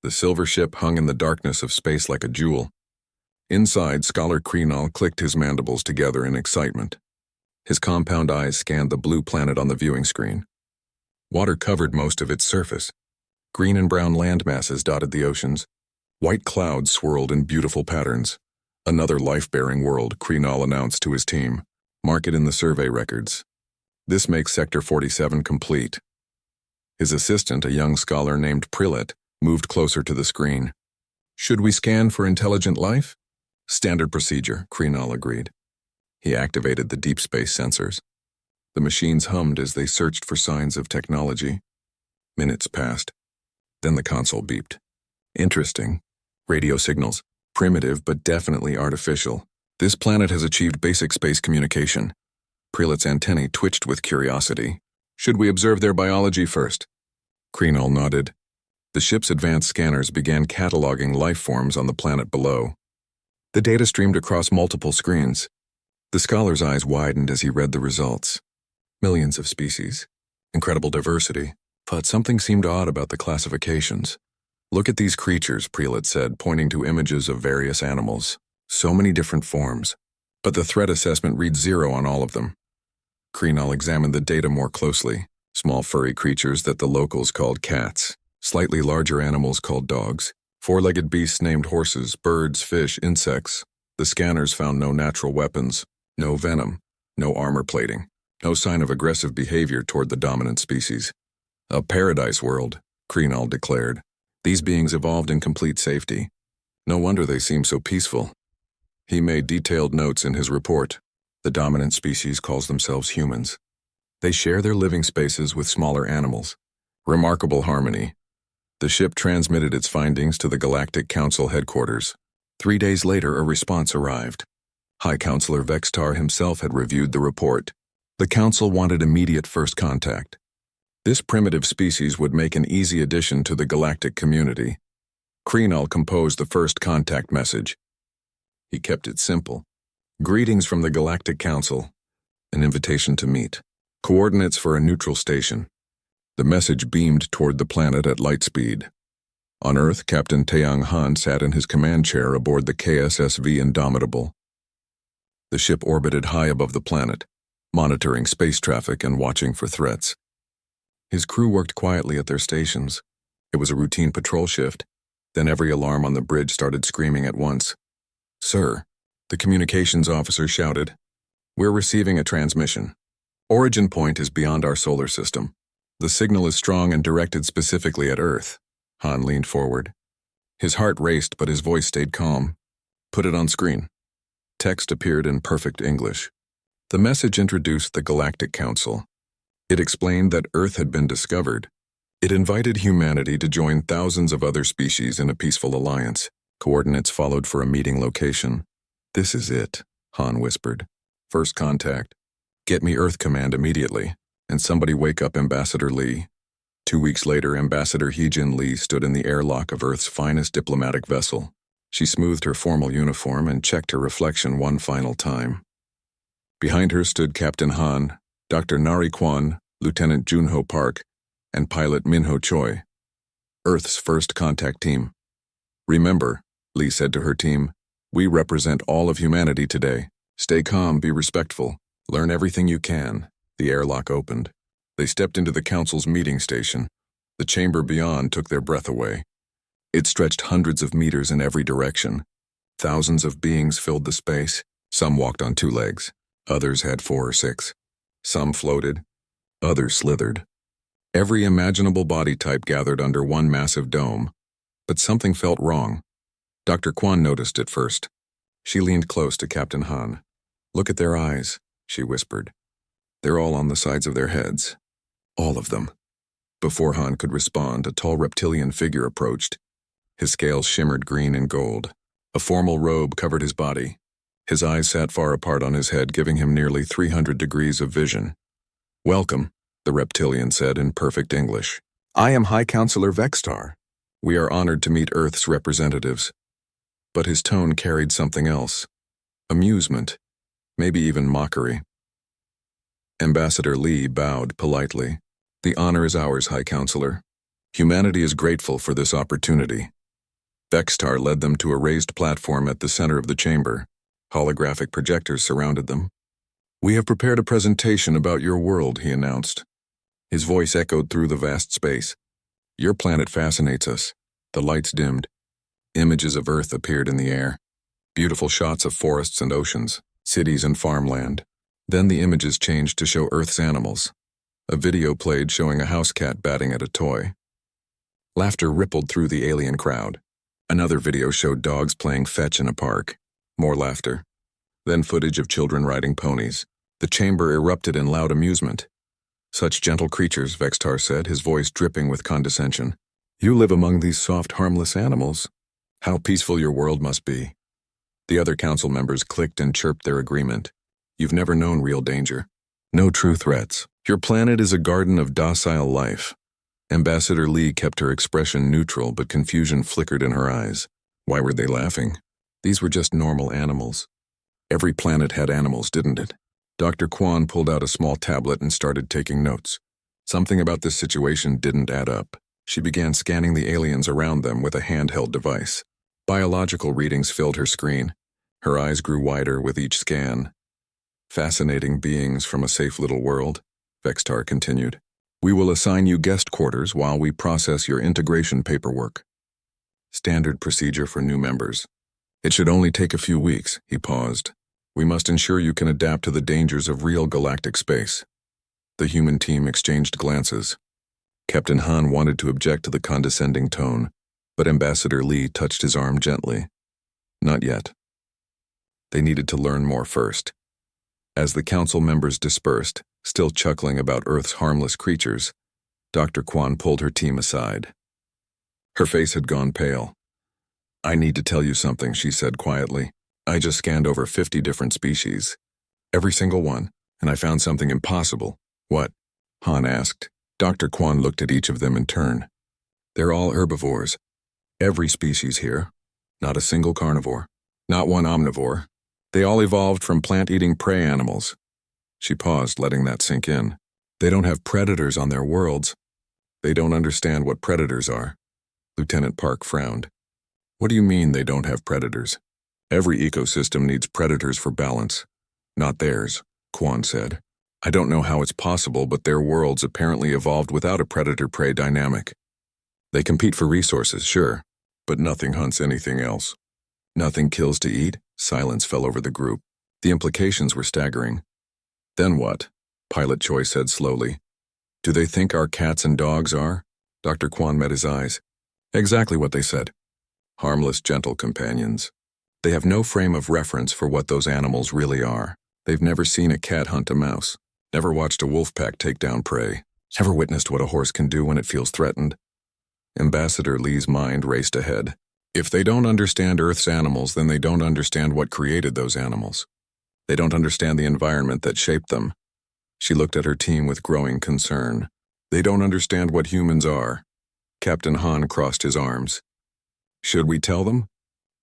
The silver ship hung in the darkness of space like a jewel. Inside, Scholar Krenal clicked his mandibles together in excitement. His compound eyes scanned the blue planet on the viewing screen. Water covered most of its surface. Green and brown land masses dotted the oceans. White clouds swirled in beautiful patterns. Another life-bearing world, Krenal announced to his team. Mark it in the survey records. This makes Sector 47 complete. His assistant, a young scholar named Prillet, moved closer to the screen. Should we scan for intelligent life? Standard procedure, Krenal agreed. He activated the deep space sensors. The machines hummed as they searched for signs of technology. Minutes passed. Then the console beeped. Interesting. Radio signals. Primitive, but definitely artificial. This planet has achieved basic space communication. Prillet's antennae twitched with curiosity. Should we observe their biology first? Krenal nodded. The ship's advanced scanners began cataloging life forms on the planet below. The data streamed across multiple screens. The scholar's eyes widened as he read the results. Millions of species. Incredible diversity. But something seemed odd about the classifications. Look at these creatures, Prillet said, pointing to images of various animals. So many different forms. But the threat assessment reads 0 on all of them. Krenal examined the data more closely. Small furry creatures that the locals called cats. Slightly larger animals called dogs. Four-legged beasts named horses, birds, fish, insects. The scanners found no natural weapons, no venom, no armor plating, no sign of aggressive behavior toward the dominant species. A paradise world, Krenal declared. These beings evolved in complete safety. No wonder they seem so peaceful. He made detailed notes in his report. The dominant species calls themselves humans. They share their living spaces with smaller animals. Remarkable harmony. The ship transmitted its findings to the Galactic Council headquarters. 3 days later, a response arrived. High Counselor Vextar himself had reviewed the report. The Council wanted immediate first contact. This primitive species would make an easy addition to the galactic community. Krenal composed the first contact message. He kept it simple. Greetings from the Galactic Council. An invitation to meet. Coordinates for a neutral station. The message beamed toward the planet at light speed. On Earth, Captain Taeyang Han sat in his command chair aboard the KSSV Indomitable. The ship orbited high above the planet, monitoring space traffic and watching for threats. His crew worked quietly at their stations. It was a routine patrol shift. Then every alarm on the bridge started screaming at once. Sir, the communications officer shouted. We're receiving a transmission. Origin point is beyond our solar system. The signal is strong and directed specifically at Earth. Han leaned forward. His heart raced, but his voice stayed calm. Put it on screen. Text appeared in perfect English. The message introduced the Galactic Council. It explained that Earth had been discovered. It invited humanity to join thousands of other species in a peaceful alliance. Coordinates followed for a meeting location. This is it, Han whispered. First contact. Get me Earth Command immediately, and somebody wake up Ambassador Lee. 2 weeks later, Ambassador Heejin Lee stood in the airlock of Earth's finest diplomatic vessel. She smoothed her formal uniform and checked her reflection one final time. Behind her stood Captain Han, Dr. Nari Kwan, Lieutenant Junho Park, and pilot Minho Choi. Earth's first contact team. Remember, Lee said to her team, we represent all of humanity today. Stay calm, be respectful. Learn everything you can. The airlock opened. They stepped into the Council's meeting station. The chamber beyond took their breath away. It stretched hundreds of meters in every direction. Thousands of beings filled the space. Some walked on 2 legs. Others had 4 or 6. Some floated. Others slithered. Every imaginable body type gathered under one massive dome. But something felt wrong. Dr. Kwan noticed it first. She leaned close to Captain Han. Look at their eyes, she whispered. They're all on the sides of their heads. All of them. Before Han could respond, a tall reptilian figure approached. His scales shimmered green and gold. A formal robe covered his body. His eyes sat far apart on his head, giving him nearly 300 degrees of vision. Welcome, the reptilian said in perfect English. I am High Counselor Vextar. We are honored to meet Earth's representatives. But his tone carried something else. Amusement. Maybe even mockery. Ambassador Lee bowed politely. The honor is ours, High Counselor. Humanity is grateful for this opportunity. Vextar led them to a raised platform at the center of the chamber. Holographic projectors surrounded them. "We have prepared a presentation about your world," he announced. His voice echoed through the vast space. "Your planet fascinates us." The lights dimmed. Images of Earth appeared in the air. Beautiful shots of forests and oceans, cities and farmland. Then the images changed to show Earth's animals. A video played showing a house cat batting at a toy. Laughter rippled through the alien crowd. Another video showed dogs playing fetch in a park. More laughter. Then footage of children riding ponies. The chamber erupted in loud amusement. "Such gentle creatures," Vextar said, his voice dripping with condescension. "You live among these soft, harmless animals. How peaceful your world must be." The other council members clicked and chirped their agreement. "You've never known real danger. No true threats. Your planet is a garden of docile life." Ambassador Lee kept her expression neutral, but confusion flickered in her eyes. Why were they laughing? These were just normal animals. Every planet had animals, didn't it? Dr. Kwan pulled out a small tablet and started taking notes. Something about this situation didn't add up. She began scanning the aliens around them with a handheld device. Biological readings filled her screen. Her eyes grew wider with each scan. "Fascinating beings from a safe little world," Vextar continued. "We will assign you guest quarters while we process your integration paperwork. Standard procedure for new members. It should only take a few weeks." He paused. "We must ensure you can adapt to the dangers of real galactic space." The human team exchanged glances. Captain Han wanted to object to the condescending tone, but Ambassador Lee touched his arm gently. "Not yet. They needed to learn more first." As the council members dispersed, still chuckling about Earth's harmless creatures, Dr. Kwan pulled her team aside. Her face had gone pale. "I need to tell you something," she said quietly. "I just scanned over 50 different species. Every single one, and I found something impossible." "What?" Han asked. Dr. Kwan looked at each of them in turn. "They're all herbivores. Every species here. Not a single carnivore. Not one omnivore. They all evolved from plant-eating prey animals." She paused, letting that sink in. "They don't have predators on their worlds. They don't understand what predators are." Lieutenant Park frowned. "What do you mean they don't have predators?" "Every ecosystem needs predators for balance. Not theirs," Kwan said. "I don't know how it's possible, but their worlds apparently evolved without a predator-prey dynamic. They compete for resources, sure, but nothing hunts anything else. Nothing kills to eat." Silence fell over the group. The implications were staggering. "Then what?" Pilot Choi said slowly. "Do they think our cats and dogs are?" Dr. Kwan met his eyes. "Exactly what they said. Harmless, gentle companions. They have no frame of reference for what those animals really are. They've never seen a cat hunt a mouse, never watched a wolf pack take down prey, never witnessed what a horse can do when it feels threatened." Ambassador Lee's mind raced ahead. If they don't understand Earth's animals, then they don't understand what created those animals. They don't understand the environment that shaped them. She looked at her team with growing concern. They don't understand what humans are. Captain Han crossed his arms. "Should we tell them?"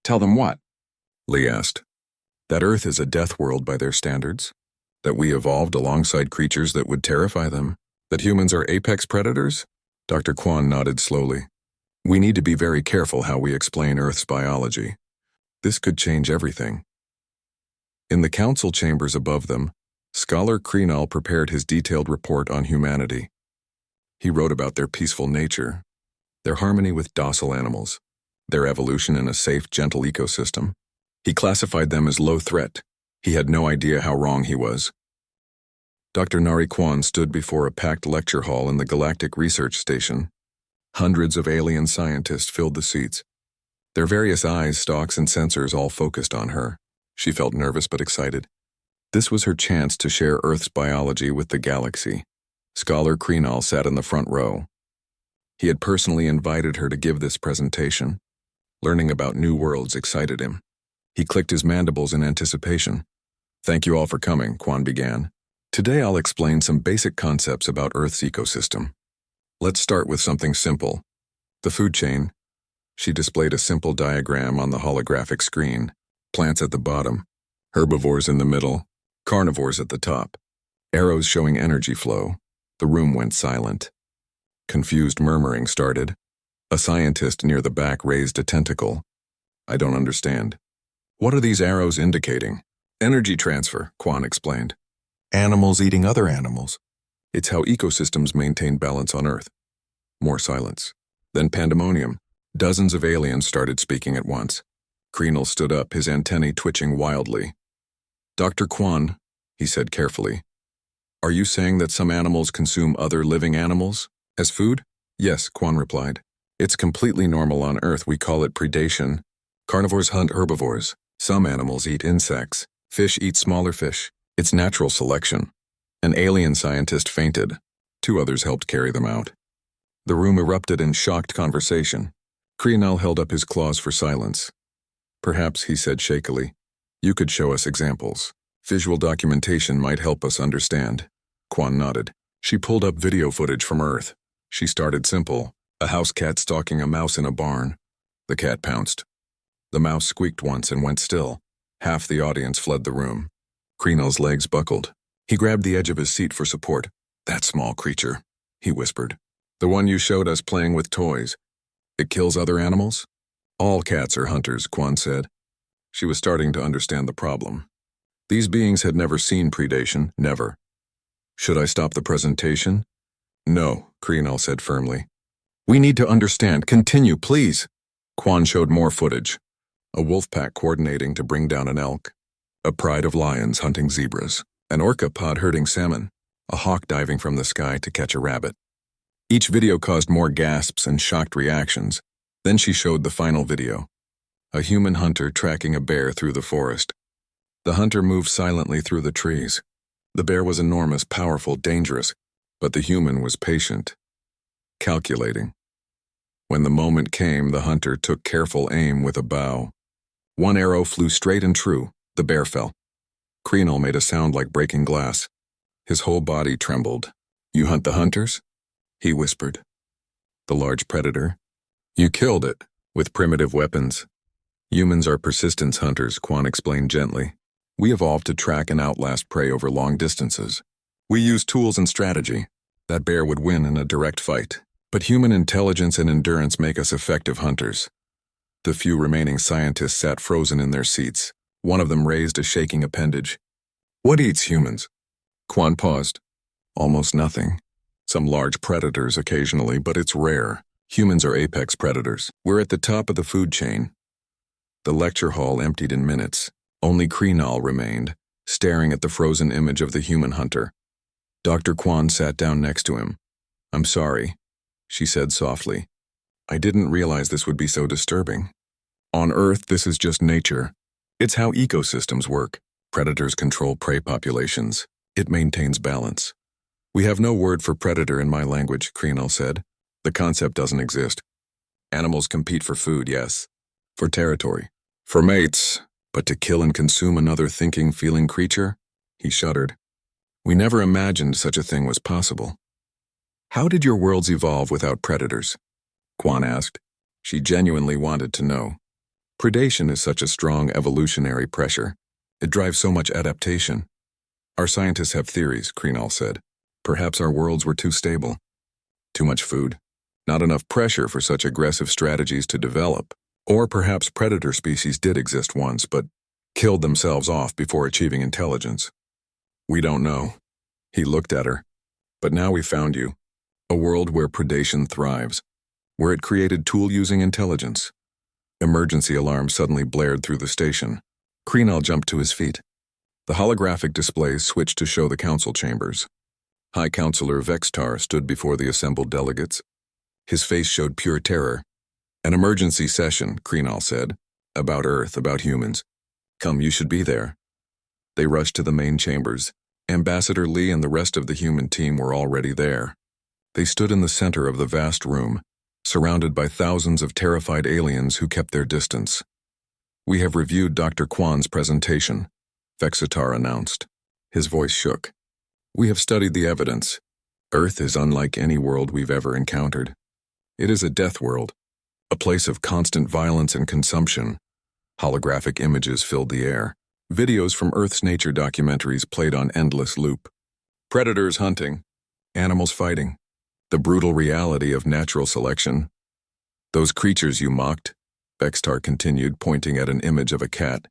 "Tell them what?" Lee asked. "That Earth is a death world by their standards. That we evolved alongside creatures that would terrify them. That humans are apex predators?" Dr. Kwan nodded slowly. "We need to be very careful how we explain Earth's biology. This could change everything." In the council chambers above them, Scholar Krenal prepared his detailed report on humanity. He wrote about their peaceful nature, their harmony with docile animals, their evolution in a safe, gentle ecosystem. He classified them as low threat. He had no idea how wrong he was. Dr. Nari Kwan stood before a packed lecture hall in the Galactic Research Station. Hundreds of alien scientists filled the seats. Their various eyes, stalks, and sensors all focused on her. She felt nervous but excited. This was her chance to share Earth's biology with the galaxy. Scholar Krenal sat in the front row. He had personally invited her to give this presentation. Learning about new worlds excited him. He clicked his mandibles in anticipation. "Thank you all for coming," Kwan began. "Today I'll explain some basic concepts about Earth's ecosystem. Let's start with something simple. The food chain." She displayed a simple diagram on the holographic screen. Plants at the bottom, herbivores in the middle, carnivores at the top. Arrows showing energy flow. The room went silent. Confused murmuring started. A scientist near the back raised a tentacle. I don't understand. What are these arrows indicating? Energy transfer, Quan explained. Animals eating other animals. It's how ecosystems maintain balance on Earth. More silence. Then pandemonium. Dozens of aliens started speaking at once. Kreenel stood up, his antennae twitching wildly. Dr. Quan, he said carefully, are you saying that some animals consume other living animals as food? Yes, Quan replied. It's completely normal on Earth. We call it predation. Carnivores hunt herbivores. Some animals eat insects. Fish eat smaller fish. It's natural selection. An alien scientist fainted. 2 others helped carry them out. The room erupted in shocked conversation. Kreenel held up his claws for silence. Perhaps, he said shakily, you could show us examples. Visual documentation might help us understand. Quan nodded. She pulled up video footage from Earth. She started simple. A house cat stalking a mouse in a barn. The cat pounced. The mouse squeaked once and went still. Half the audience fled the room. Kreenel's legs buckled. He grabbed the edge of his seat for support. That small creature, he whispered. The one you showed us playing with toys. It kills other animals? All cats are hunters, Quan said. She was starting to understand the problem. These beings had never seen predation, never. Should I stop the presentation? No, Kreenel said firmly. We need to understand. Continue, please. Quan showed more footage. A wolf pack coordinating to bring down an elk. A pride of lions hunting zebras. An orca pod herding salmon. A hawk diving from the sky to catch a rabbit. Each video caused more gasps and shocked reactions. Then she showed the final video. A human hunter tracking a bear through the forest. The hunter moved silently through the trees. The bear was enormous, powerful, dangerous, but the human was patient, calculating. When the moment came, the hunter took careful aim with a bow. One arrow flew straight and true. The bear fell. Kreenel made a sound like breaking glass. His whole body trembled. You hunt the hunters? He whispered. The large predator. You killed it, with primitive weapons. Humans are persistence hunters, Quan explained gently. We evolved to track and outlast prey over long distances. We use tools and strategy. That bear would win in a direct fight. But human intelligence and endurance make us effective hunters. The few remaining scientists sat frozen in their seats. One of them raised a shaking appendage. What eats humans? Quan paused. Almost nothing. Some large predators occasionally, but it's rare. Humans are apex predators. We're at the top of the food chain. The lecture hall emptied in minutes. Only Kreenel remained, staring at the frozen image of the human hunter. Dr. Quan sat down next to him. I'm sorry, she said softly. I didn't realize this would be so disturbing. On Earth, this is just nature. It's how ecosystems work. Predators control prey populations. It maintains balance. We have no word for predator in my language, Kreenel said. The concept doesn't exist. Animals compete for food, yes. For territory. For mates. But to kill and consume another thinking, feeling creature? He shuddered. We never imagined such a thing was possible. How did your worlds evolve without predators? Quan asked. She genuinely wanted to know. Predation is such a strong evolutionary pressure. It drives so much adaptation. Our scientists have theories, Kreenel said. Perhaps our worlds were too stable. Too much food. Not enough pressure for such aggressive strategies to develop. Or perhaps predator species did exist once, but killed themselves off before achieving intelligence. We don't know. He looked at her. But now we found you. A world where predation thrives. Where it created tool-using intelligence. Emergency alarms suddenly blared through the station. Kreenel jumped to his feet. The holographic displays switched to show the council chambers. High Counselor Vextar stood before the assembled delegates. His face showed pure terror. An emergency session, Kreenel said. About Earth, about humans. Come, you should be there. They rushed to the main chambers. Ambassador Lee and the rest of the human team were already there. They stood in the center of the vast room, surrounded by thousands of terrified aliens who kept their distance. We have reviewed Dr. Quan's presentation, Vexitar announced. His voice shook. We have studied the evidence. Earth is unlike any world we've ever encountered. It is a death world. A place of constant violence and consumption. Holographic images filled the air. Videos from Earth's nature documentaries played on endless loop. Predators hunting. Animals fighting. The brutal reality of natural selection. Those creatures you mocked, Vextar continued, pointing at an image of a cat,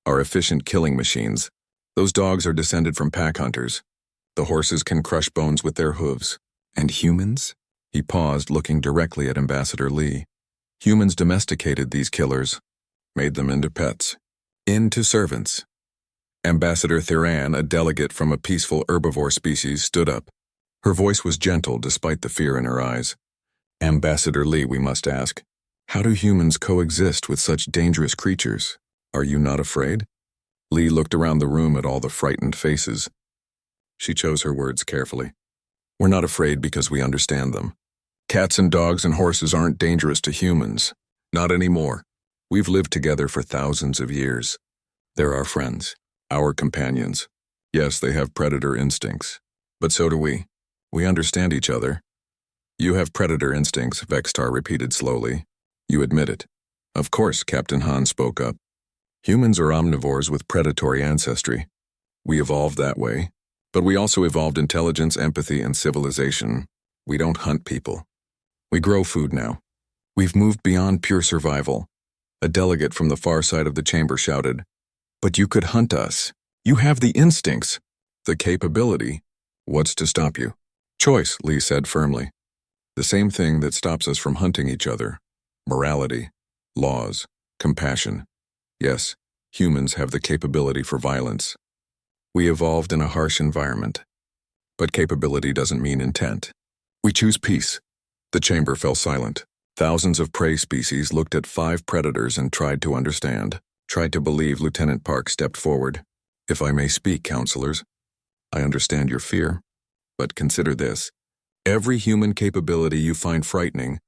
are efficient killing machines. Those dogs are descended from pack hunters. The horses can crush bones with their hooves. And humans? He paused, looking directly at Ambassador Lee. Humans domesticated these killers, made them into pets, into servants. Ambassador Thiran, a delegate from a peaceful herbivore species, stood up. Her voice was gentle despite the fear in her eyes. Ambassador Lee, we must ask, how do humans coexist with such dangerous creatures? Are you not afraid? Lee looked around the room at all the frightened faces. She chose her words carefully. We're not afraid because we understand them. Cats and dogs and horses aren't dangerous to humans. Not anymore. We've lived together for thousands of years. They're our friends, our companions. Yes, they have predator instincts, but so do we. We understand each other. You have predator instincts, Vextar repeated slowly. You admit it. Of course, Captain Han spoke up. Humans are omnivores with predatory ancestry. We evolved that way, but we also evolved intelligence, empathy, and civilization. We don't hunt people. We grow food now. We've moved beyond pure survival. A delegate from the far side of the chamber shouted, But you could hunt us. You have the instincts, the capability. What's to stop you? Choice, Lee said firmly. The same thing that stops us from hunting each other. Morality, laws, compassion. Yes, humans have the capability for violence. We evolved in a harsh environment. But capability doesn't mean intent. We choose peace. The chamber fell silent. Thousands of prey species looked at 5 predators and tried to understand, tried to believe. Lieutenant Park stepped forward. If I may speak, counselors, I understand your fear, but consider this. Every human capability you find frightening,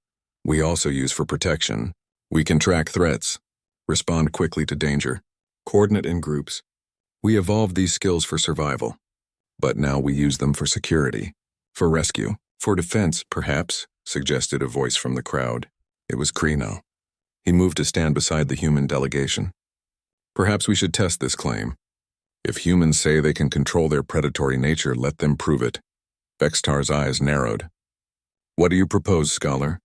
we also use for protection. We can track threats, respond quickly to danger, coordinate in groups. We evolved these skills for survival, but now we use them for security, for rescue, for defense, perhaps, suggested a voice from the crowd. It was Kreno. He moved to stand beside the human delegation. Perhaps we should test this claim. If humans say they can control their predatory nature, let them prove it. Vextar's eyes narrowed. What do you propose, scholar?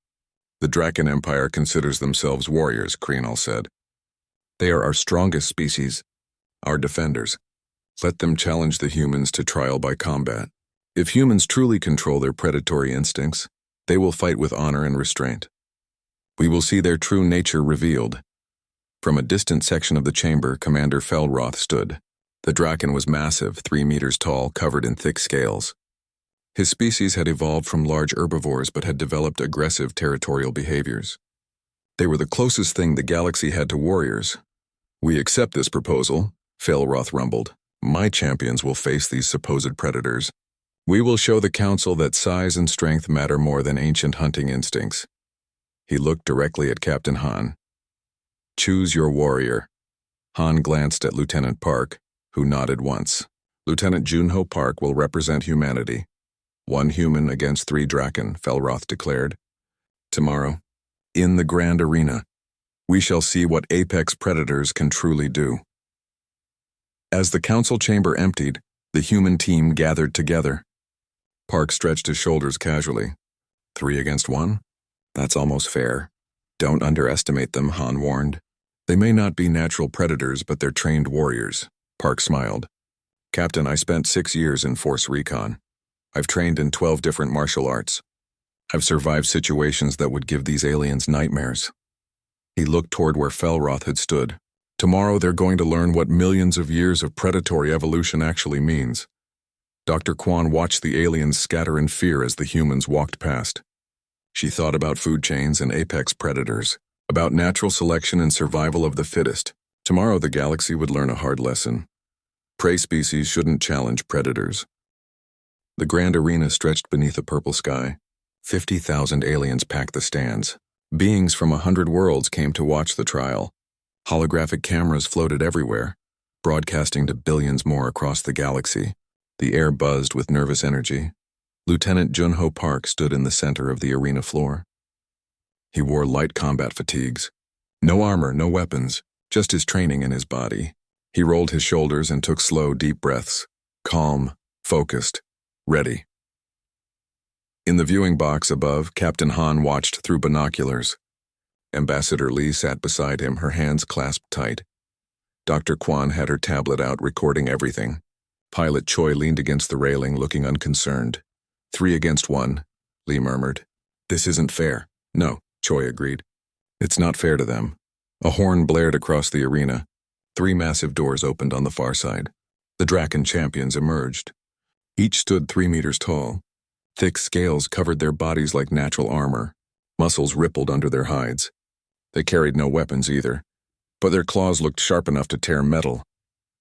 The Draken Empire considers themselves warriors, Kreno said. They are our strongest species, our defenders. Let them challenge the humans to trial by combat. If humans truly control their predatory instincts, they will fight with honor and restraint. We will see their true nature revealed. From a distant section of the chamber, Commander Felroth stood. The Draken was massive, 3 meters tall, covered in thick scales. His species had evolved from large herbivores but had developed aggressive territorial behaviors. They were the closest thing the galaxy had to warriors. We accept this proposal, Felroth rumbled. My champions will face these supposed predators. We will show the council that size and strength matter more than ancient hunting instincts. He looked directly at Captain Han. Choose your warrior. Han glanced at Lieutenant Park, who nodded once. Lieutenant Junho Park will represent humanity. 1 human against 3 Draken, Felroth declared. Tomorrow, in the grand arena, we shall see what apex predators can truly do. As the council chamber emptied, the human team gathered together. Park stretched his shoulders casually. 3 against 1? That's almost fair. Don't underestimate them, Han warned. They may not be natural predators, but they're trained warriors. Park smiled. Captain, I spent 6 years in Force Recon. I've trained in 12 different martial arts. I've survived situations that would give these aliens nightmares. He looked toward where Felroth had stood. Tomorrow they're going to learn what millions of years of predatory evolution actually means. Dr. Kwan watched the aliens scatter in fear as the humans walked past. She thought about food chains and apex predators, about natural selection and survival of the fittest. Tomorrow the galaxy would learn a hard lesson. Prey species shouldn't challenge predators. The grand arena stretched beneath a purple sky. 50,000 aliens packed the stands. Beings from 100 worlds came to watch the trial. Holographic cameras floated everywhere, broadcasting to billions more across the galaxy. The air buzzed with nervous energy. Lieutenant Junho Park stood in the center of the arena floor. He wore light combat fatigues. No armor, no weapons, just his training and his body. He rolled his shoulders and took slow, deep breaths. Calm, focused, ready. In the viewing box above, Captain Han watched through binoculars. Ambassador Lee sat beside him, her hands clasped tight. Dr. Kwan had her tablet out, recording everything. Pilot Choi leaned against the railing, looking unconcerned. 3 against 1, Lee murmured. This isn't fair. No, Choi agreed. It's not fair to them. A horn blared across the arena. 3 massive doors opened on the far side. The Draken champions emerged. Each stood 3 meters tall. Thick scales covered their bodies like natural armor. Muscles rippled under their hides. They carried no weapons either, but their claws looked sharp enough to tear metal.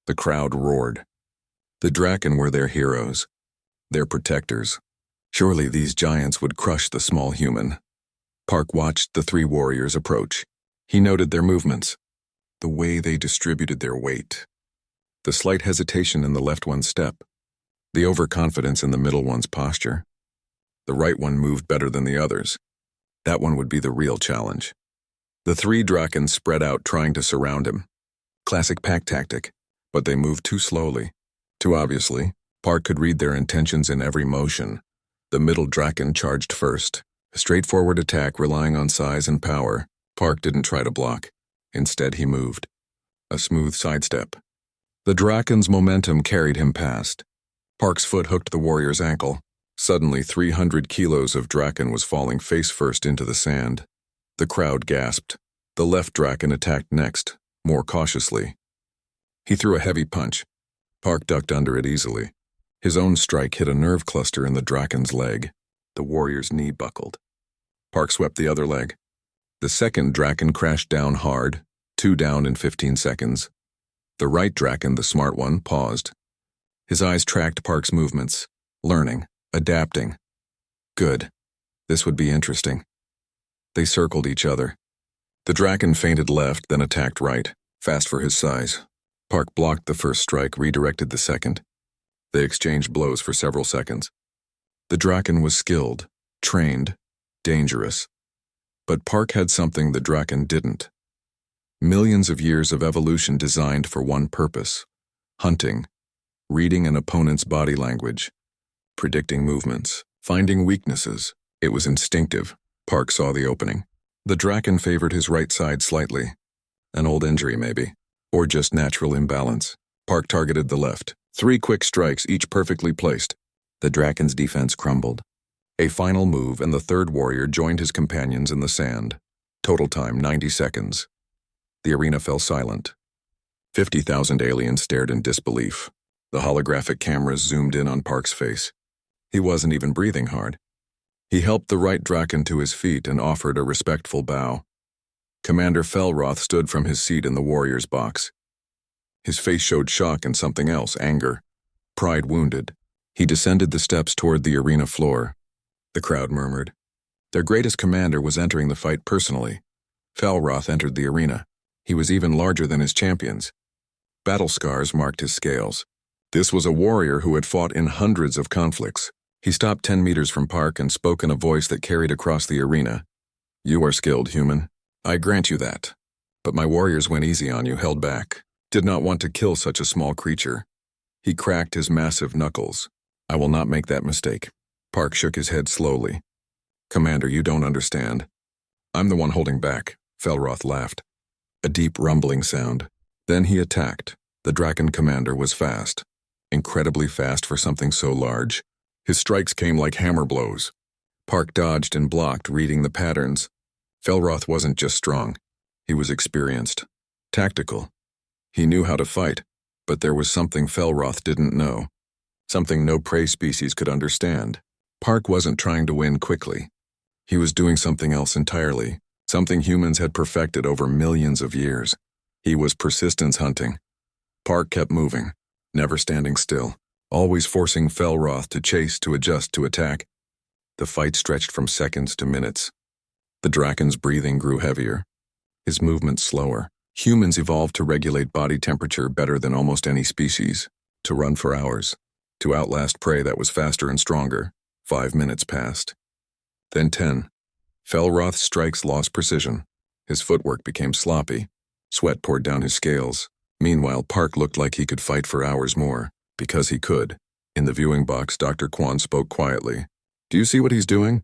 The crowd roared. The Draken were their heroes, their protectors. Surely these giants would crush the small human. Park watched the 3 warriors approach. He noted their movements, the way they distributed their weight. The slight hesitation in the left one's step, the overconfidence in the middle one's posture. The right one moved better than the others. That one would be the real challenge. The 3 Drakens spread out, trying to surround him. Classic pack tactic, but they moved too slowly. Too obviously, Park could read their intentions in every motion. The middle Draken charged first. A straightforward attack relying on size and power. Park didn't try to block. Instead, he moved. A smooth sidestep. The Draken's momentum carried him past. Park's foot hooked the warrior's ankle. Suddenly, 300 kilos of Draken was falling face first into the sand. The crowd gasped. The left Draken attacked next, more cautiously. He threw a heavy punch. Park ducked under it easily. His own strike hit a nerve cluster in the Draken's leg. The warrior's knee buckled. Park swept the other leg. The second Draken crashed down hard, 2 down in 15 seconds. The right Draken, the smart one, paused. His eyes tracked Park's movements, learning, adapting. Good. This would be interesting. They circled each other. The Draken feinted left, then attacked right, fast for his size. Park blocked the first strike, redirected the second. They exchanged blows for several seconds. The Draken was skilled, trained, dangerous. But Park had something the Draken didn't. Millions of years of evolution designed for one purpose: hunting, reading an opponent's body language, predicting movements, finding weaknesses. It was instinctive. Park saw the opening. The Draken favored his right side slightly. An old injury, maybe. Or just natural imbalance. Park targeted the left. 3 quick strikes, each perfectly placed. The Draken's defense crumbled. A final move, and the 3rd warrior joined his companions in the sand. Total time, 90 seconds. The arena fell silent. 50,000 aliens stared in disbelief. The holographic cameras zoomed in on Park's face. He wasn't even breathing hard. He helped the right Draken to his feet and offered a respectful bow. Commander Felroth stood from his seat in the warrior's box. His face showed shock and something else, anger, pride wounded. He descended the steps toward the arena floor. The crowd murmured. Their greatest commander was entering the fight personally. Felroth entered the arena. He was even larger than his champions. Battle scars marked his scales. This was a warrior who had fought in hundreds of conflicts. He stopped 10 meters from Park and spoke in a voice that carried across the arena. You are skilled, human. I grant you that. But my warriors went easy on you, held back. Did not want to kill such a small creature. He cracked his massive knuckles. I will not make that mistake. Park shook his head slowly. Commander, you don't understand. I'm the one holding back. Felroth laughed. A deep rumbling sound. Then he attacked. The Draken commander was fast. Incredibly fast for something so large. His strikes came like hammer blows. Park dodged and blocked, reading the patterns. Felroth wasn't just strong. He was experienced. Tactical. He knew how to fight, but there was something Felroth didn't know. Something no prey species could understand. Park wasn't trying to win quickly. He was doing something else entirely, something humans had perfected over millions of years. He was persistence hunting. Park kept moving, never standing still, always forcing Felroth to chase, to adjust, to attack. The fight stretched from seconds to minutes. The Draken's breathing grew heavier, his movements slower. Humans evolved to regulate body temperature better than almost any species, to run for hours, to outlast prey that was faster and stronger. 5 minutes passed. Then 10. Felroth's strikes lost precision. His footwork became sloppy. Sweat poured down his scales. Meanwhile, Park looked like he could fight for hours more, because he could. In the viewing box, Dr. Kwan spoke quietly. Do you see what he's doing?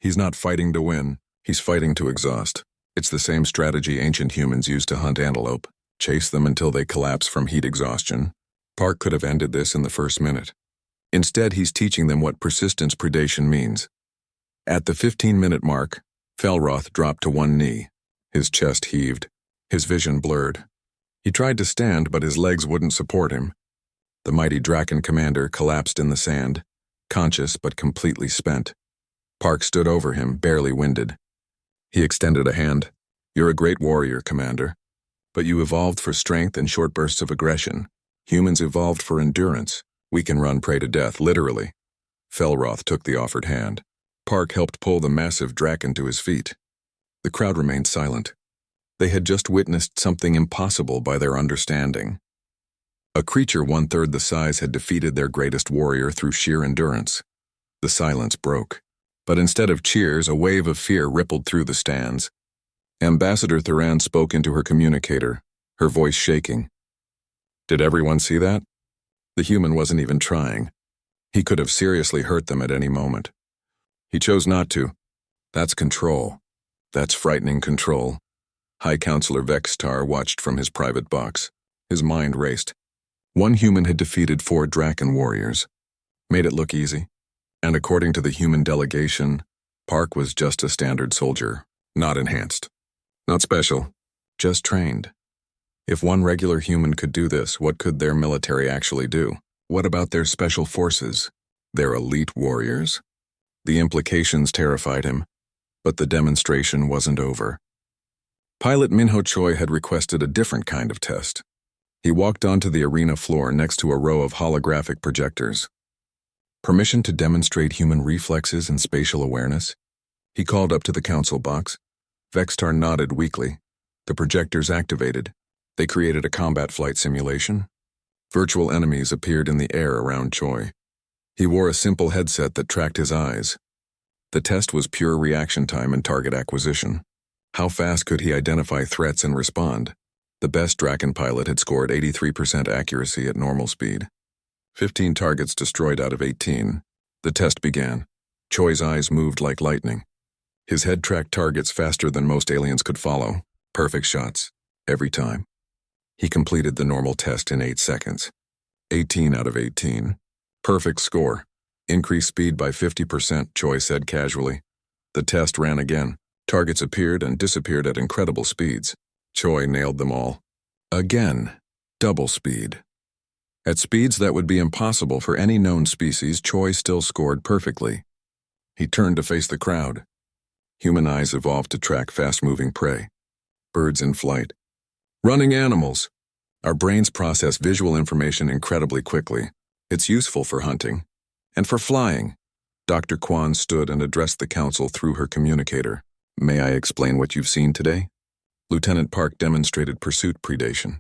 He's not fighting to win. He's fighting to exhaust. It's the same strategy ancient humans used to hunt antelope. Chase them until they collapse from heat exhaustion. Park could have ended this in the first minute. Instead, he's teaching them what persistence predation means. At the 15-minute mark, Felroth dropped to one knee. His chest heaved. His vision blurred. He tried to stand, but his legs wouldn't support him. The mighty Draken commander collapsed in the sand, conscious but completely spent. Park stood over him, barely winded. He extended a hand. You're a great warrior, Commander. But you evolved for strength and short bursts of aggression. Humans evolved for endurance. We can run prey to death, literally. Felroth took the offered hand. Park helped pull the massive Draken to his feet. The crowd remained silent. They had just witnessed something impossible by their understanding. A creature one-third the size had defeated their greatest warrior through sheer endurance. The silence broke. But instead of cheers, a wave of fear rippled through the stands. Ambassador Thuran spoke into her communicator, her voice shaking. Did everyone see that? The human wasn't even trying. He could have seriously hurt them at any moment. He chose not to. That's control. That's frightening control. High Counselor Vextar watched from his private box. His mind raced. One human had defeated 4 Draken warriors. Made it look easy. And according to the human delegation, Park was just a standard soldier, not enhanced. Not special, just trained. If one regular human could do this, what could their military actually do? What about their special forces? Their elite warriors? The implications terrified him, but the demonstration wasn't over. Pilot Minho Choi had requested a different kind of test. He walked onto the arena floor next to a row of holographic projectors. Permission to demonstrate human reflexes and spatial awareness? He called up to the council box. Vextar nodded weakly. The projectors activated. They created a combat flight simulation. Virtual enemies appeared in the air around Choi. He wore a simple headset that tracked his eyes. The test was pure reaction time and target acquisition. How fast could he identify threats and respond? The best Draken pilot had scored 83% accuracy at normal speed. 15 targets destroyed out of 18. The test began. Choi's eyes moved like lightning. His head tracked targets faster than most aliens could follow. Perfect shots. Every time. He completed the normal test in 8 seconds. 18 out of 18. Perfect score. Increased speed by 50%, Choi said casually. The test ran again. Targets appeared and disappeared at incredible speeds. Choi nailed them all. Again. Double speed. At speeds that would be impossible for any known species, Choi still scored perfectly. He turned to face the crowd. Human eyes evolved to track fast-moving prey. Birds in flight. Running animals. Our brains process visual information incredibly quickly. It's useful for hunting. And for flying. Dr. Kwan stood and addressed the council through her communicator. May I explain what you've seen today? Lieutenant Park demonstrated pursuit predation.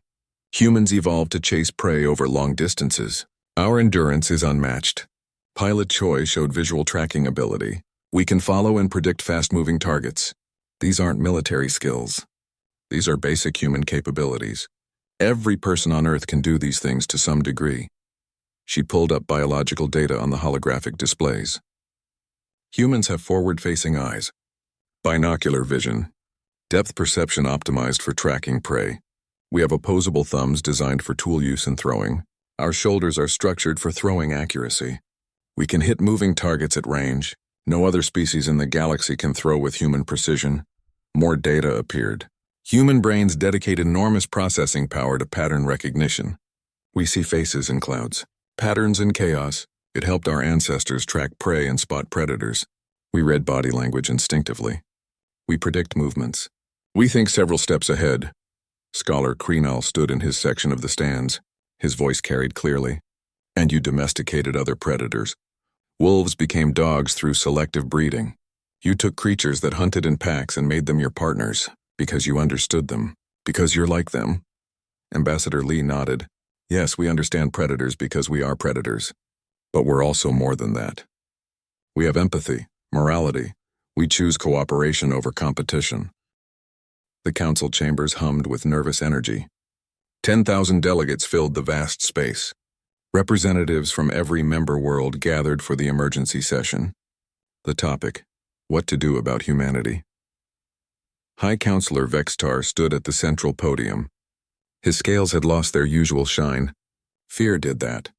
Humans evolved to chase prey over long distances. Our endurance is unmatched. Pilot Choi showed visual tracking ability. We can follow and predict fast-moving targets. These aren't military skills. These are basic human capabilities. Every person on Earth can do these things to some degree. She pulled up biological data on the holographic displays. Humans have forward-facing eyes, binocular vision, depth perception optimized for tracking prey. We have opposable thumbs designed for tool use and throwing. Our shoulders are structured for throwing accuracy. We can hit moving targets at range. No other species in the galaxy can throw with human precision. More data appeared. Human brains dedicate enormous processing power to pattern recognition. We see faces in clouds, patterns in chaos. It helped our ancestors track prey and spot predators. We read body language instinctively. We predict movements. We think several steps ahead. Scholar Kreenal stood in his section of the stands. His voice carried clearly. And you domesticated other predators. Wolves became dogs through selective breeding. You took creatures that hunted in packs and made them your partners, because you understood them, because you're like them. Ambassador Lee nodded. Yes, we understand predators because we are predators. But we're also more than that. We have empathy, morality. We choose cooperation over competition. The council chambers hummed with nervous energy. 10,000 delegates filled the vast space. Representatives from every member world gathered for the emergency session. The topic: What to do about humanity. High Counselor Vextar stood at the central podium. His scales had lost their usual shine. Fear did that.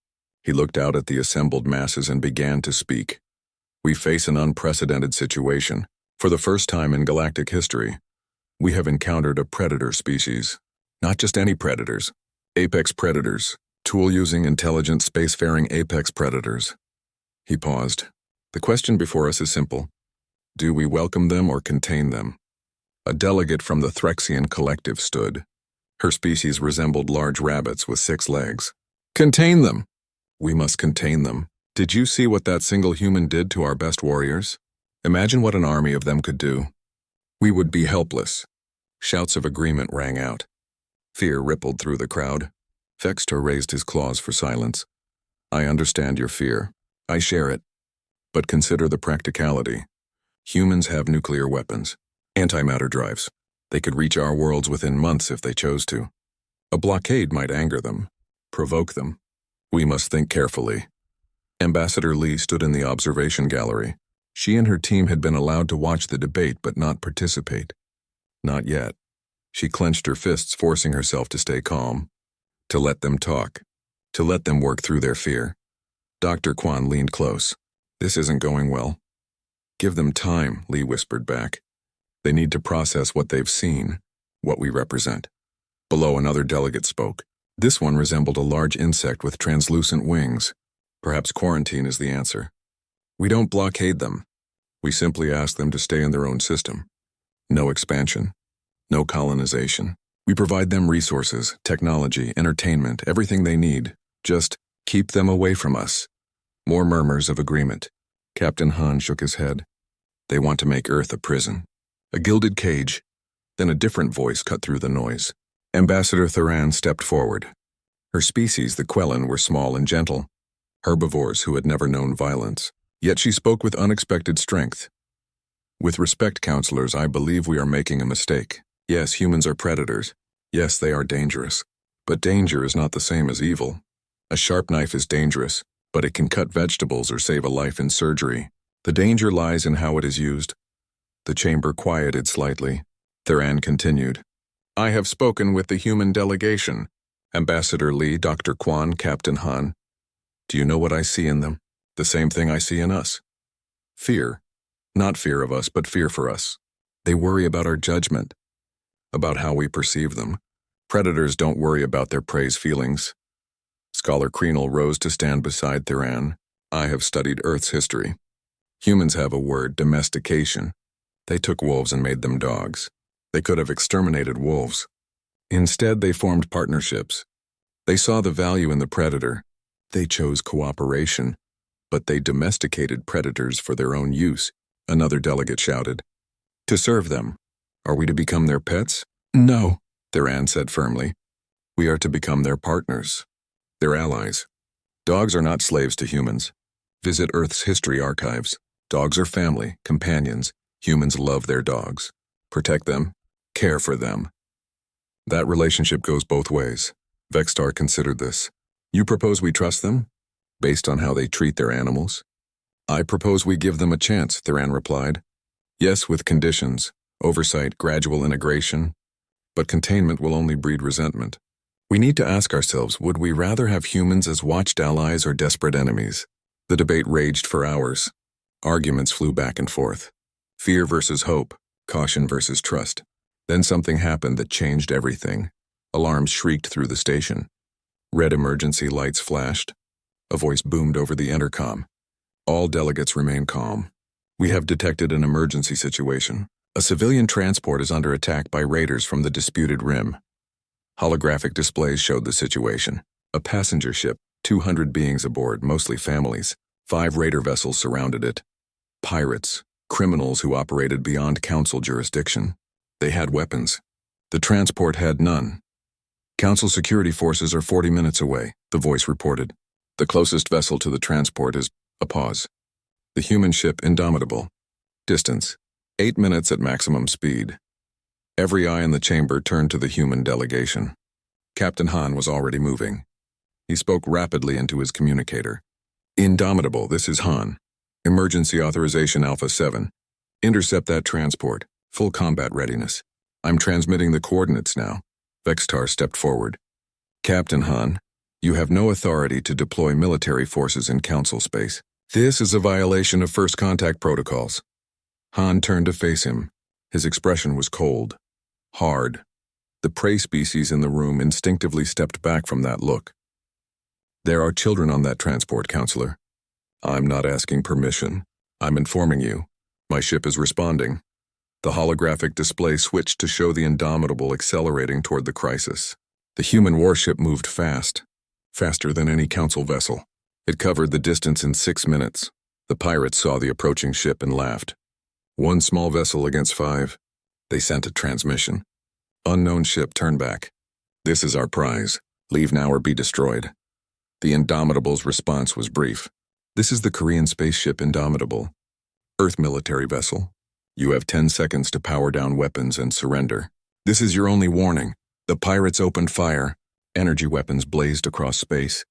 He looked out at the assembled masses and began to speak. We face an unprecedented situation. For the first time in galactic history, we have encountered a predator species. Not just any predators. Apex predators. Tool-using, intelligent, spacefaring apex predators. He paused. The question before us is simple. Do we welcome them or contain them? A delegate from the Threxian collective stood. Her species resembled large rabbits with 6 legs. Contain them! We must contain them. Did you see what that single human did to our best warriors? Imagine what an army of them could do. We would be helpless. Shouts of agreement rang out. Fear rippled through the crowd. Vextar raised his claws for silence. I understand your fear. I share it. But consider the practicality. Humans have nuclear weapons, antimatter drives. They could reach our worlds within months if they chose to. A blockade might anger them, provoke them. We must think carefully. Ambassador Lee stood in the observation gallery. She and her team had been allowed to watch the debate but not participate. Not yet. She clenched her fists, forcing herself to stay calm. To let them talk. To let them work through their fear. Dr. Kwan leaned close. This isn't going well. Give them time, Lee whispered back. They need to process what they've seen, what we represent. Below, another delegate spoke. This one resembled a large insect with translucent wings. Perhaps quarantine is the answer. We don't blockade them. We simply ask them to stay in their own system. No expansion. No colonization. We provide them resources, technology, entertainment, everything they need. Just keep them away from us. More murmurs of agreement. Captain Han shook his head. They want to make Earth a prison. A gilded cage. Then a different voice cut through the noise. Ambassador Thuran stepped forward. Her species, the Quellan, were small and gentle. Herbivores who had never known violence. Yet she spoke with unexpected strength. With respect, counselors, I believe we are making a mistake. Yes, humans are predators. Yes, they are dangerous. But danger is not the same as evil. A sharp knife is dangerous, but it can cut vegetables or save a life in surgery. The danger lies in how it is used. The chamber quieted slightly. Thuran continued. I have spoken with the human delegation. Ambassador Lee, Dr. Kwan, Captain Han. Do you know what I see in them? The same thing I see in us. Fear. Not fear of us, but fear for us. They worry about our judgment. About how we perceive them. Predators don't worry about their prey's feelings. Scholar Kreenel rose to stand beside Thuran. I have studied Earth's history. Humans have a word, domestication. They took wolves and made them dogs. They could have exterminated wolves. Instead, they formed partnerships. They saw the value in the predator. They chose cooperation. But they domesticated predators for their own use, another delegate shouted. To serve them. Are we to become their pets? No, Thuran said firmly. We are to become their partners. Their allies. Dogs are not slaves to humans. Visit Earth's history archives. Dogs are family, companions. Humans love their dogs. Protect them. Care for them. That relationship goes both ways. Vextar considered this. You propose we trust them? Based on how they treat their animals? I propose we give them a chance, Thuran replied. Yes, with conditions. Oversight, gradual integration. But containment will only breed resentment. We need to ask ourselves, would we rather have humans as watched allies or desperate enemies? The debate raged for hours. Arguments flew back and forth. Fear versus hope, caution versus trust. Then something happened that changed everything. Alarms shrieked through the station. Red emergency lights flashed. A voice boomed over the intercom. All delegates remain calm. We have detected an emergency situation. A civilian transport is under attack by raiders from the disputed rim. Holographic displays showed the situation. A passenger ship, 200 beings aboard, mostly families. 5 raider vessels surrounded it. Pirates, criminals who operated beyond council jurisdiction. They had weapons. The transport had none. Council security forces are 40 minutes away, the voice reported. The closest vessel to the transport is a pause. The human ship Indomitable. Distance, 8 minutes at maximum speed. Every eye in the chamber turned to the human delegation. Captain Han was already moving. He spoke rapidly into his communicator. Indomitable, this is Han. Emergency Authorization Alpha 7. Intercept that transport. Full combat readiness. I'm transmitting the coordinates now. Vextar stepped forward. Captain Han, you have no authority to deploy military forces in Council space. This is a violation of first contact protocols. Han turned to face him. His expression was cold, hard. The prey species in the room instinctively stepped back from that look. There are children on that transport, Counselor. I'm not asking permission. I'm informing you. My ship is responding. The holographic display switched to show the Indomitable accelerating toward the crisis. The human warship moved fast, faster than any Council vessel. It covered the distance in 6 minutes. The pirates saw the approaching ship and laughed. 1 small vessel against 5. They sent a transmission. Unknown ship, turn back. This is our prize. Leave now or be destroyed. The Indomitable's response was brief. This is the Korean spaceship Indomitable. Earth military vessel. You have 10 seconds to power down weapons and surrender. This is your only warning. The pirates opened fire. Energy weapons blazed across space.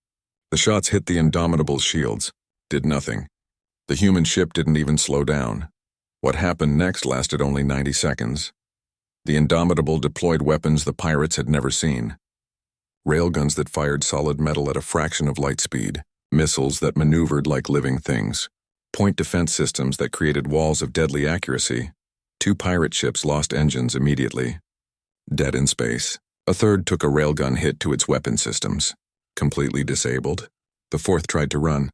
The shots hit the Indomitable's shields. Did nothing. The human ship didn't even slow down. What happened next lasted only 90 seconds. The Indomitable deployed weapons the pirates had never seen. Railguns that fired solid metal at a fraction of light speed. Missiles that maneuvered like living things. Point defense systems that created walls of deadly accuracy. 2 pirate ships lost engines immediately. Dead in space. A third took a railgun hit to its weapon systems. Completely disabled. The 4th tried to run.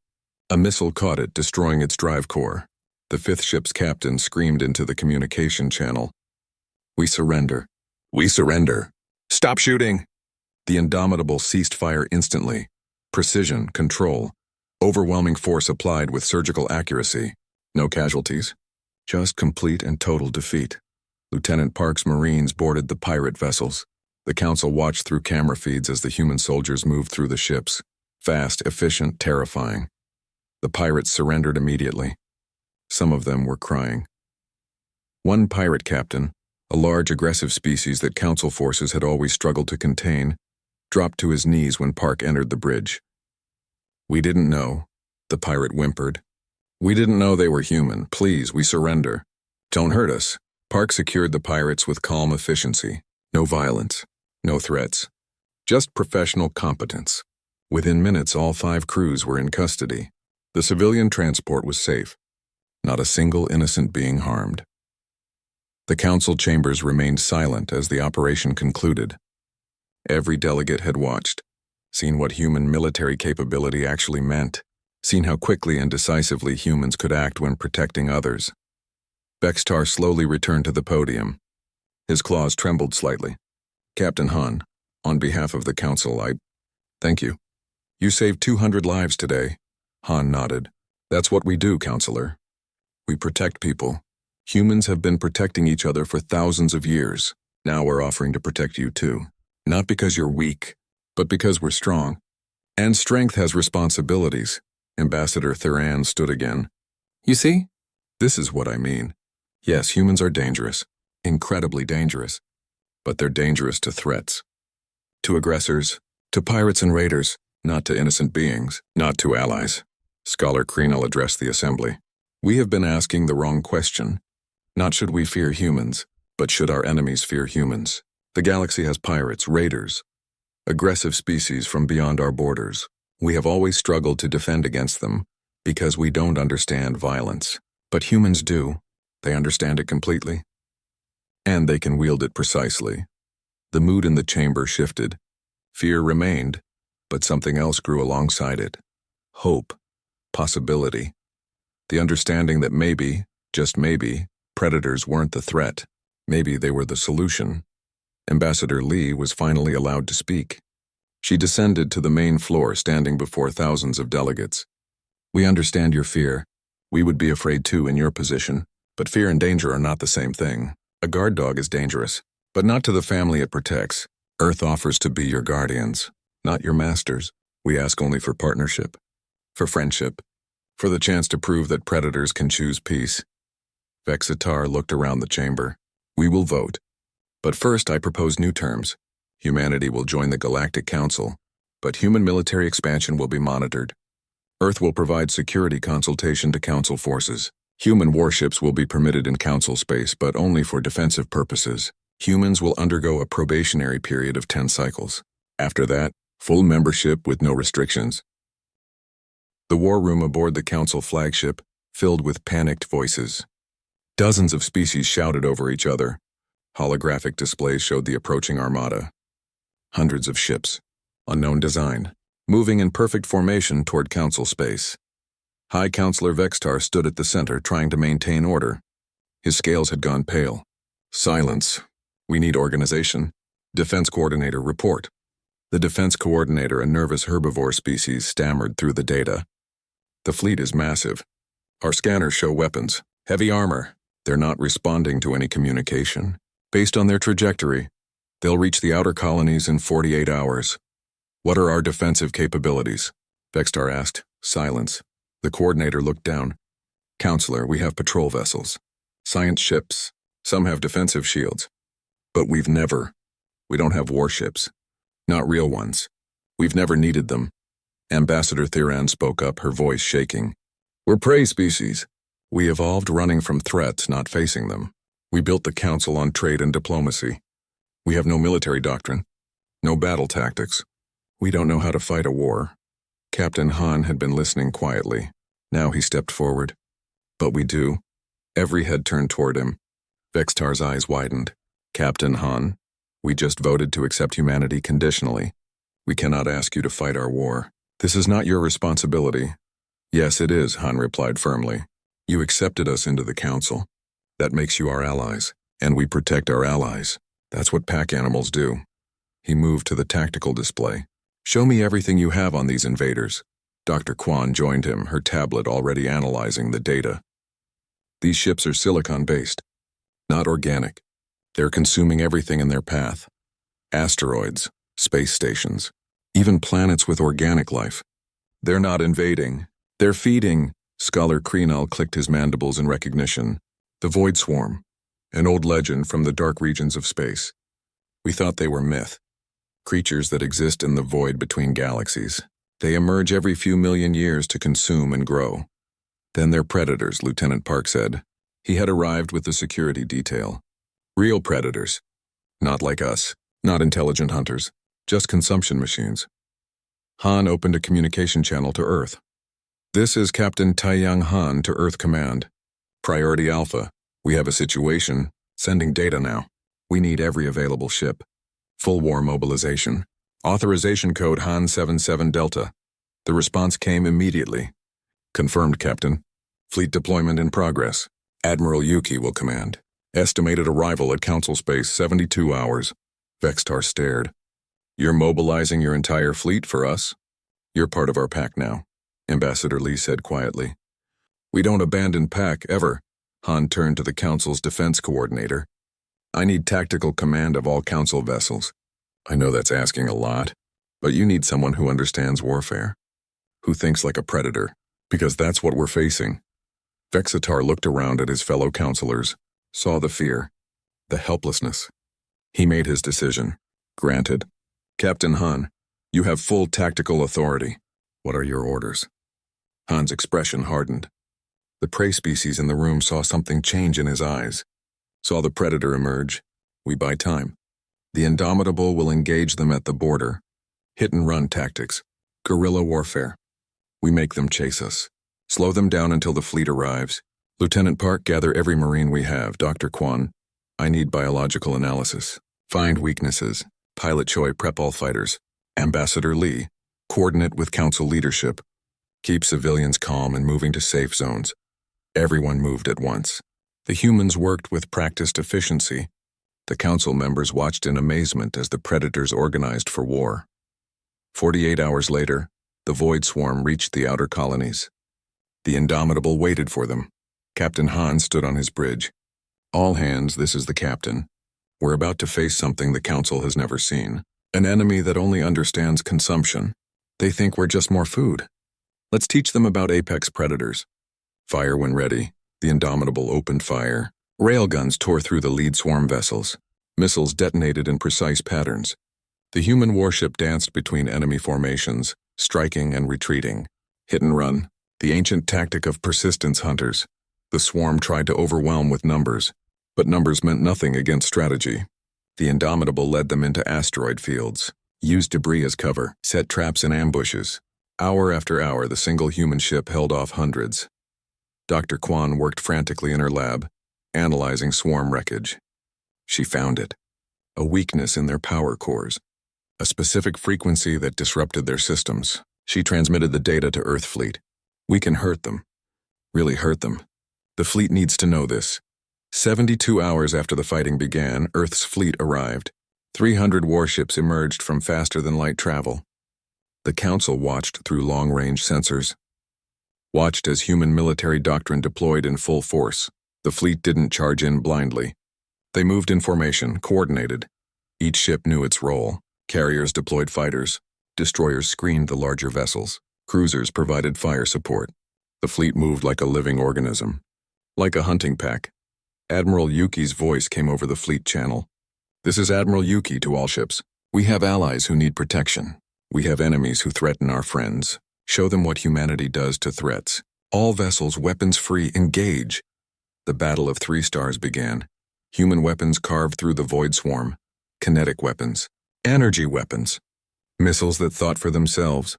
A missile caught it, destroying its drive core. The 5th ship's captain screamed into the communication channel. We surrender. We surrender. Stop shooting! The Indomitable ceased fire instantly. Precision, control. Overwhelming force applied with surgical accuracy. No casualties. Just complete and total defeat. Lieutenant Park's Marines boarded the pirate vessels. The Council watched through camera feeds as the human soldiers moved through the ships. Fast, efficient, terrifying. The pirates surrendered immediately. Some of them were crying. One pirate captain, a large aggressive species that Council forces had always struggled to contain, dropped to his knees when Park entered the bridge. We didn't know, the pirate whimpered. We didn't know they were human. Please, we surrender. Don't hurt us. Park secured the pirates with calm efficiency. No violence, no threats. Just professional competence. Within minutes, all 5 crews were in custody. The civilian transport was safe. Not a single innocent being harmed. The Council chambers remained silent as the operation concluded. Every delegate had watched, seen what human military capability actually meant, seen how quickly and decisively humans could act when protecting others. Vextar slowly returned to the podium. His claws trembled slightly. Captain Han, on behalf of the Council, I thank you. You saved 200 lives today. Han nodded. That's what we do, Counselor. We protect people. Humans have been protecting each other for thousands of years. Now we're offering to protect you too. Not because you're weak, but because we're strong. And strength has responsibilities. Ambassador Thuran stood again. You see? This is what I mean. Yes, humans are dangerous. Incredibly dangerous. But they're dangerous to threats. To aggressors. To pirates and raiders. Not to innocent beings. Not to allies. Scholar Kreenel addressed the assembly. We have been asking the wrong question. Not should we fear humans, but should our enemies fear humans? The galaxy has pirates, raiders, aggressive species from beyond our borders. We have always struggled to defend against them because we don't understand violence. But humans do. They understand it completely. And they can wield it precisely. The mood in the chamber shifted. Fear remained, but something else grew alongside it. Hope. Possibility. The understanding that maybe, just maybe, predators weren't the threat. Maybe they were the solution. Ambassador Lee was finally allowed to speak. She descended to the main floor, standing before thousands of delegates. We understand your fear. We would be afraid too in your position. But fear and danger are not the same thing. A guard dog is dangerous, but not to the family it protects. Earth offers to be your guardians, not your masters. We ask only for partnership, for friendship, for the chance to prove that predators can choose peace. Vexitar looked around the chamber. We will vote. But first I propose new terms. Humanity will join the Galactic Council, but human military expansion will be monitored. Earth will provide security consultation to Council forces. Human warships will be permitted in Council space, but only for defensive purposes. Humans will undergo a probationary period of 10 cycles. After that, full membership with no restrictions. The war room aboard the Council flagship filled with panicked voices. Dozens of species shouted over each other. Holographic displays showed the approaching armada. Hundreds of ships, unknown design, moving in perfect formation toward Council space. High Counselor Vextar stood at the center trying to maintain order. His scales had gone pale. Silence. We need organization. Defense Coordinator, report. The Defense Coordinator, a nervous herbivore species, stammered through the data. The fleet is massive. Our scanners show weapons, heavy armor. They're not responding to any communication. Based on their trajectory, they'll reach the outer colonies in 48 hours. What are our defensive capabilities? Vextar asked. Silence. The coordinator looked down. Counselor, we have patrol vessels. Science ships. Some have defensive shields. But we don't have warships. Not real ones. We've never needed them. Ambassador Theran spoke up, her voice shaking. We're prey species. We evolved running from threats, not facing them. We built the Council on trade and diplomacy. We have no military doctrine, no battle tactics. We don't know how to fight a war. Captain Han had been listening quietly. Now he stepped forward. But we do. Every head turned toward him. Vextar's eyes widened. Captain Han, we just voted to accept humanity conditionally. We cannot ask you to fight our war. This is not your responsibility. Yes, it is, Han replied firmly. You accepted us into the Council. That makes you our allies, and we protect our allies. That's what pack animals do. He moved to the tactical display. Show me everything you have on these invaders. Dr. Kwan joined him, her tablet already analyzing the data. These ships are silicon-based, not organic. They're consuming everything in their path. Asteroids, space stations, even planets with organic life. They're not invading. They're feeding. Scholar Kreenal clicked his mandibles in recognition. The Void Swarm, an old legend from the dark regions of space. We thought they were myth. Creatures that exist in the void between galaxies. They emerge every few million years to consume and grow. Then they're predators, Lieutenant Park said. He had arrived with the security detail. Real predators. Not like us. Not intelligent hunters. Just consumption machines. Han opened a communication channel to Earth. This is Captain Taiyang Han to Earth Command. Priority Alpha. We have a situation. Sending data now. We need every available ship. Full war mobilization. Authorization code Han 77 Delta. The response came immediately. Confirmed, Captain. Fleet deployment in progress. Admiral Yuki will command. Estimated arrival at Council space 72 hours. Vextar stared. You're mobilizing your entire fleet for us? You're part of our pack now, Ambassador Lee said quietly. We don't abandon pack, ever. Han turned to the Council's defense coordinator. I need tactical command of all Council vessels. I know that's asking a lot, but you need someone who understands warfare, who thinks like a predator, because that's what we're facing. Vexitar looked around at his fellow counselors, saw the fear, the helplessness. He made his decision. Granted. Captain Han, you have full tactical authority. What are your orders? Han's expression hardened. The prey species in the room saw something change in his eyes. Saw the predator emerge. We buy time. The Indomitable will engage them at the border. Hit-and-run tactics. Guerrilla warfare. We make them chase us. Slow them down until the fleet arrives. Lieutenant Park, gather every Marine we have. Dr. Kwan, I need biological analysis. Find weaknesses. Pilot Choi, prep all fighters. Ambassador Lee, coordinate with Council leadership. Keep civilians calm and moving to safe zones. Everyone moved at once. The humans worked with practiced efficiency. The Council members watched in amazement as the predators organized for war. 48 hours later, the Void Swarm reached the outer colonies. The Indomitable waited for them. Captain Han stood on his bridge. All hands, this is the captain. We're about to face something the Council has never seen. An enemy that only understands consumption. They think we're just more food. Let's teach them about apex predators. Fire when ready. The Indomitable opened fire. Railguns tore through the lead swarm vessels. Missiles detonated in precise patterns. The human warship danced between enemy formations, striking and retreating. Hit and run, the ancient tactic of persistence hunters. The swarm tried to overwhelm with numbers, but numbers meant nothing against strategy. The Indomitable led them into asteroid fields, used debris as cover, set traps and ambushes. Hour after hour, the single human ship held off hundreds. Dr. Kwan worked frantically in her lab, analyzing swarm wreckage. She found it. A weakness in their power cores. A specific frequency that disrupted their systems. She transmitted the data to Earth Fleet. We can hurt them. Really hurt them. The fleet needs to know this. 72 hours after the fighting began, Earth's fleet arrived. 300 warships emerged from faster-than-light travel. The Council watched through long-range sensors. Watched as human military doctrine deployed in full force. The fleet didn't charge in blindly. They moved in formation, coordinated. Each ship knew its role. Carriers deployed fighters. Destroyers screened the larger vessels. Cruisers provided fire support. The fleet moved like a living organism. Like a hunting pack. Admiral Yuki's voice came over the fleet channel. This is Admiral Yuki to all ships. We have allies who need protection. We have enemies who threaten our friends. Show them what humanity does to threats. All vessels weapons-free, engage. The Battle of 3 Stars began. Human weapons carved through the void swarm. Kinetic weapons. Energy weapons. Missiles that thought for themselves.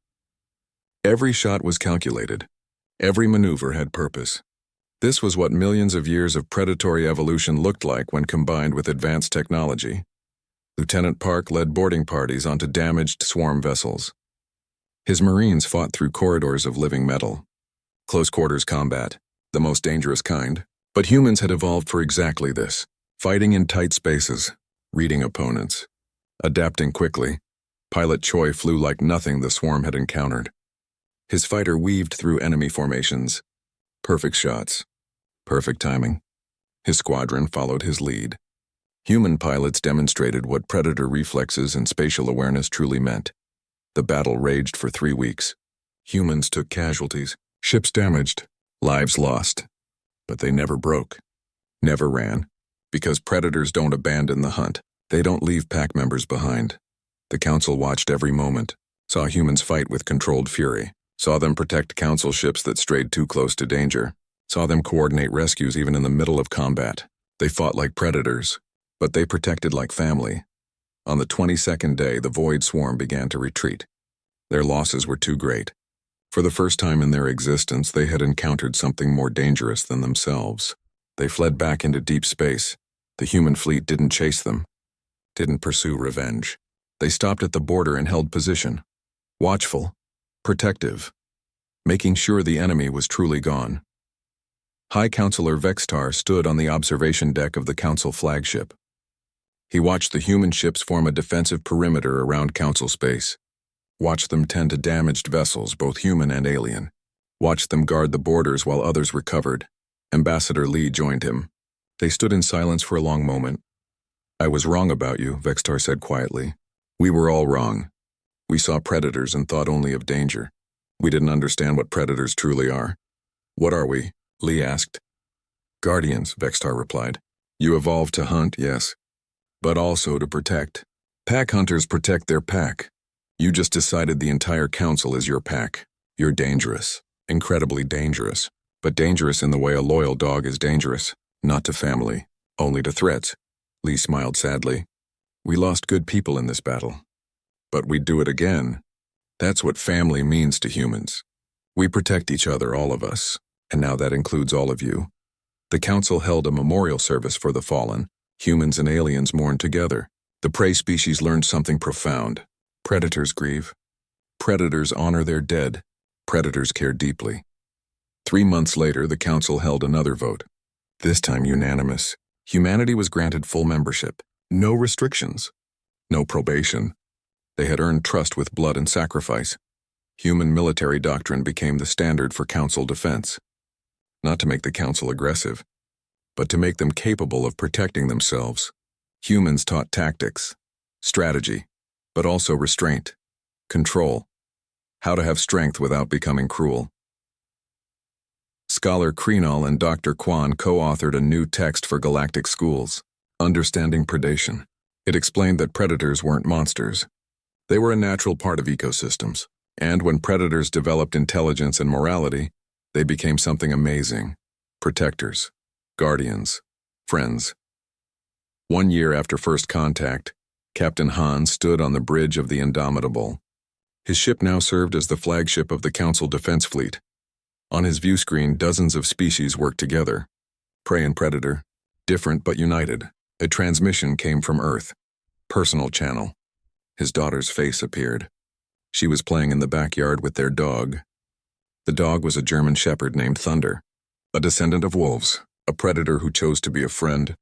Every shot was calculated. Every maneuver had purpose. This was what millions of years of predatory evolution looked like when combined with advanced technology. Lieutenant Park led boarding parties onto damaged swarm vessels. His Marines fought through corridors of living metal. Close-quarters combat, the most dangerous kind. But humans had evolved for exactly this. Fighting in tight spaces, reading opponents, adapting quickly. Pilot Choi flew like nothing the swarm had encountered. His fighter weaved through enemy formations. Perfect shots. Perfect timing. His squadron followed his lead. Human pilots demonstrated what predator reflexes and spatial awareness truly meant. The battle raged for 3 weeks. Humans took casualties, ships damaged, lives lost. But they never broke, never ran, because predators don't abandon the hunt. They don't leave pack members behind. The Council watched every moment, saw humans fight with controlled fury, saw them protect Council ships that strayed too close to danger, saw them coordinate rescues even in the middle of combat. They fought like predators, but they protected like family. On the 22nd day, the Void Swarm began to retreat. Their losses were too great. For the first time in their existence, they had encountered something more dangerous than themselves. They fled back into deep space. The human fleet didn't chase them, didn't pursue revenge. They stopped at the border and held position. Watchful, protective, making sure the enemy was truly gone. High Counselor Vextar stood on the observation deck of the Council flagship. He watched the human ships form a defensive perimeter around Council space. Watched them tend to damaged vessels, both human and alien. Watched them guard the borders while others recovered. Ambassador Lee joined him. They stood in silence for a long moment. I was wrong about you, Vextar said quietly. We were all wrong. We saw predators and thought only of danger. We didn't understand what predators truly are. What are we? Lee asked. Guardians, Vextar replied. You evolved to hunt, yes, but also to protect. Pack hunters protect their pack. You just decided the entire Council is your pack. You're dangerous. Incredibly dangerous. But dangerous in the way a loyal dog is dangerous. Not to family. Only to threats. Lee smiled sadly. We lost good people in this battle. But we'd do it again. That's what family means to humans. We protect each other, all of us. And now that includes all of you. The Council held a memorial service for the fallen. Humans and aliens mourned together. The prey species learned something profound. Predators grieve. Predators honor their dead. Predators care deeply. 3 months later, the Council held another vote. This time unanimous. Humanity was granted full membership. No restrictions. No probation. They had earned trust with blood and sacrifice. Human military doctrine became the standard for Council defense. Not to make the Council aggressive, but to make them capable of protecting themselves. Humans taught tactics, strategy, but also restraint, control, how to have strength without becoming cruel. Scholar Krenal and Dr. Kwan co-authored a new text for galactic schools, Understanding Predation. It explained that predators weren't monsters. They were a natural part of ecosystems, And when predators developed intelligence and morality, they became something amazing. Protectors, guardians, friends. 1 year after first contact, Captain Han stood on the bridge of the Indomitable. His ship now served as the flagship of the Council Defense Fleet. On his view screen, dozens of species worked together. Prey and predator, different but united. A transmission came from Earth. Personal channel. His daughter's face appeared. She was playing in the backyard with their dog. The dog was a German shepherd named Thunder, a descendant of wolves, a predator who chose to be a friend,